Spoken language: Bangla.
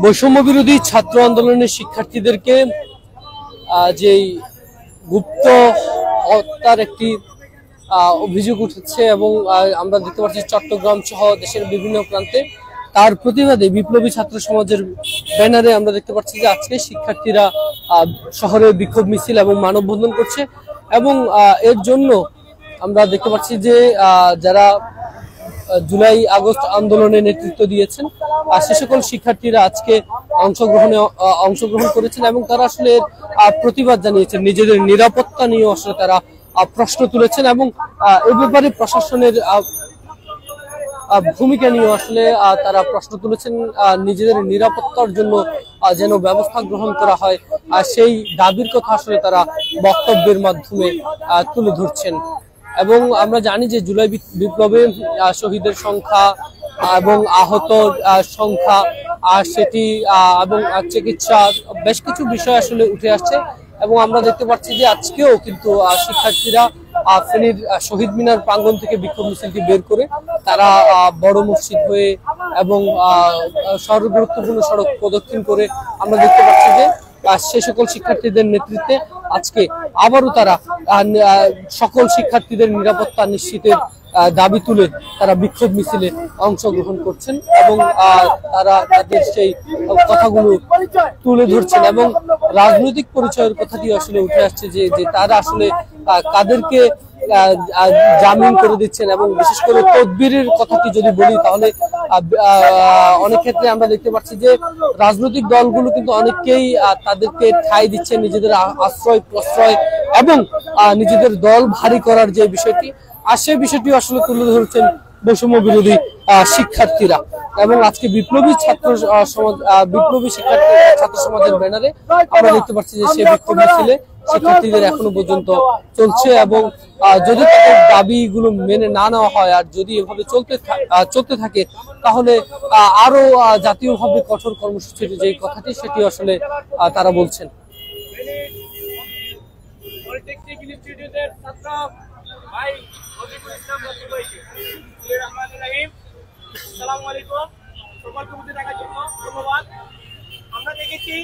বৈষম্য বিরোধী ছাত্র আন্দোলনের শিক্ষার্থীদেরকে যেই গুপ্ত হত্যার একটি অভিযোগ উঠেছে এবং আমরা দেখতে পাচ্ছি চট্টগ্রাম সহ দেশের বিভিন্ন প্রান্তে তার প্রতিবাদে বিপ্লবী ছাত্র সমাজের ব্যানারে আমরা দেখতে পাচ্ছি যে আজকে শিক্ষার্থীরা শহরে বিক্ষোভ মিছিল এবং মানববন্ধন করছে এবং এর জন্য আমরা দেখতে পাচ্ছি যে যারা জুলাই আগস্ট আন্দোলনে নেতৃত্ব দিয়েছেন সে সকল শিক্ষার্থীরা আজকে অংশগ্রহণ করেছেন এবং তারা আসলে প্রতিবাদ জানিয়েছেন, নিজেদের নিরাপত্তা নিয়ে আসলে তারা প্রশ্ন তুলেছেন এবং এই ব্যাপারে প্রশাসনের ভূমিকা নিয়ে আসলে তারা প্রশ্ন তুলেছেন। নিজেদের নিরাপত্তার জন্য যেন ব্যবস্থা গ্রহণ করা হয় সেই দাবির কথা আসলে তারা বক্তব্যের মাধ্যমে তুলে ধরছেন। এবং আমরা জানি যে জুলাই বিপ্লবে শহীদের সংখ্যা এবং আহত সংখ্যা সেটি এবং চিকিৎসা বেশ কিছু বিষয় আসলে উঠে আসছে এবং আমরা দেখতে পাচ্ছি যে আজকেও কিন্তু শিক্ষার্থীরা ফেনীর শহীদ মিনার প্রাঙ্গণ থেকে বিক্ষোভ মিছিলটি বের করে তারা বড় মসজিদ হয়ে এবং গুরুত্বপূর্ণ সড়ক প্রদক্ষিণ করে আমরা দেখতে পাচ্ছি যে সে সকল শিক্ষার্থীদের নেতৃত্বে আজকে আবারও তারা সকল শিক্ষার্থীদের নিরাপত্তা নিশ্চিতের দাবি তুলে তারা বিক্ষোভ মিছিলে অংশগ্রহণ করছেন এবং তারা তাদের সেই কথাগুলো তুলে ধরছেন এবং রাজনৈতিক পরিচয়ের কথাটি আসলে উঠে আসছে যে তারা আসলে কাদেরকে জামিন করে দিচ্ছেন এবং বিশেষ করে তদবিরের কথাটি যদি বলি তাহলে অনেক ক্ষেত্রে আমরা দেখতে পাচ্ছি যে রাজনৈতিক দলগুলো কিন্তু অনেককেই তাদেরকে ঠাঁই দিচ্ছেন নিজেদের আশ্রয় প্রশ্রয় এবং নিজেদের দল ভারী করার যে বিষয়টি সেই বিষয়টি আসলে তুলে ধরছেন বৈষম্য বিরোধী শিক্ষার্থীরা এবং আজকে বিপ্লবী ছাত্র সমাজের ব্যানারে আমরা দেখতে পাচ্ছি যে সেই বিক্ষোভ মিছিলে শিক্ষার্থীদের এখনো পর্যন্ত চলছে এবং যদি তাদের দাবিগুলো মেনে না নেওয়া হয় আর যদি এভাবে চলতে থাকে তাহলে আরো জাতীয়ভাবে কঠোর কর্মসূচির যে কথাটি সেটি আসলে তারা বলছেন। আমরা দেখেছি